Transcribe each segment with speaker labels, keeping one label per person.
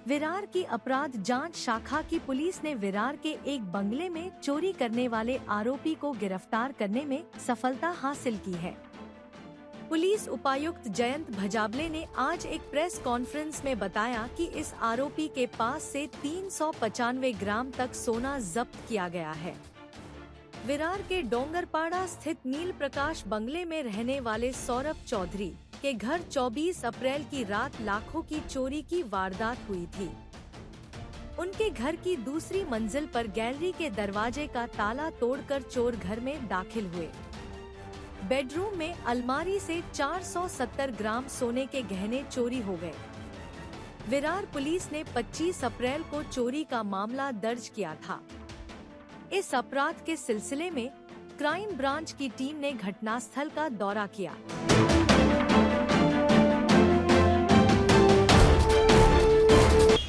Speaker 1: विरार की अपराध जांच शाखा की पुलिस ने विरार के एक बंगले में चोरी करने वाले आरोपी को गिरफ्तार करने में सफलता हासिल की है। पुलिस उपायुक्त जयंत भजाबले ने आज एक प्रेस कॉन्फ्रेंस में बताया कि इस आरोपी के पास से 395 ग्राम तक सोना जब्त किया गया है। विरार के डोंगरपाड़ा स्थित नील प्रकाश बंगले में रहने वाले सौरभ चौधरी के घर 24 अप्रैल की रात लाखों की चोरी की वारदात हुई थी। उनके घर की दूसरी मंजिल पर गैलरी के दरवाजे का ताला तोड़कर चोर घर में दाखिल हुए। बेडरूम में अलमारी से 470 ग्राम सोने के गहने चोरी हो गए। विरार पुलिस ने 25 अप्रैल को चोरी का मामला दर्ज किया था। इस अपराध के सिलसिले में क्राइम ब्रांच की टीम ने घटनास्थल का दौरा किया।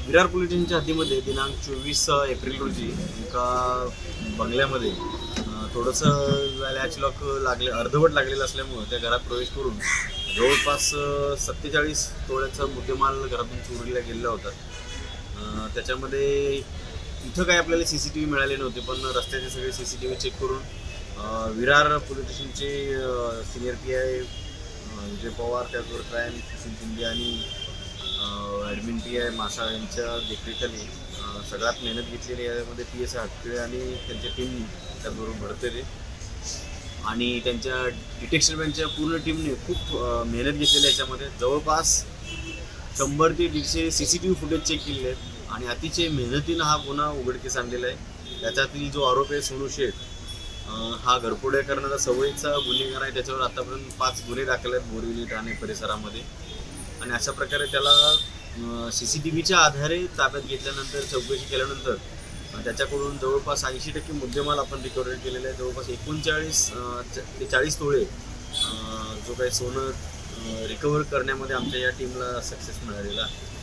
Speaker 2: विरार पोलीस स्टेशनच्या हद्दीमध्ये दिनांक 24 एप्रिल रोजी एका बंगल्यामध्ये थोडंसं लॅच लॉक अर्धवट लागलेलं असल्यामुळे त्या घरात प्रवेश करून जवळपास 47 तोळ्याचा मुद्देमाल घरातून चोरीला गेलेला होता। त्याच्यामध्ये इथं काय आपल्याला CCTV मिळाले नव्हते, पण रस्त्याचे सगळे CCTV चेक करून विरार पोलीस स्टेशनचे सिनियर PI विजय पवार, त्याचबरोबर क्राईम शिंदे आणि ॲडमिन PI मासा यांच्या देखरेखीखाली सगळ्यात मेहनत घेतलेली यामध्ये PSI हातकिळे आणि त्यांच्या टीमनी, त्याचबरोबर भडतरे आणि त्यांच्या डिटेक्शन बँकच्या पूर्ण टीमने खूप मेहनत घेतलेली याच्यामध्ये जवळपास 100 ते 150 CCTV फुटेज चेक केलेले आहेत आणि अतिशय मेहनतीनं हा गुन्हा उघडकीस आणलेला आहे। त्याच्यातील जो आरोपी आहे सोनू शेठ, हा घरफोड्या करणारा सवयीचा गुन्हेगार आहे। त्याच्यावर आतापर्यंत 5 गुन्हे दाखल आहेत बोरिवली ठाणे परिसरामध्ये आणि अशा प्रकारे त्याला CCTVच्या आधारे ताब्यात घेतल्यानंतर चौकशी केल्यानंतर त्याच्याकडून जवळपास 80% मुद्देमाल आपण रिकव्हरी केलेला आहे। जवळपास 39 ते 40 तोळे जो काही सोनं रिकव्हर करण्यामध्ये आमच्या या टीमला सक्सेस मिळालेला आहे।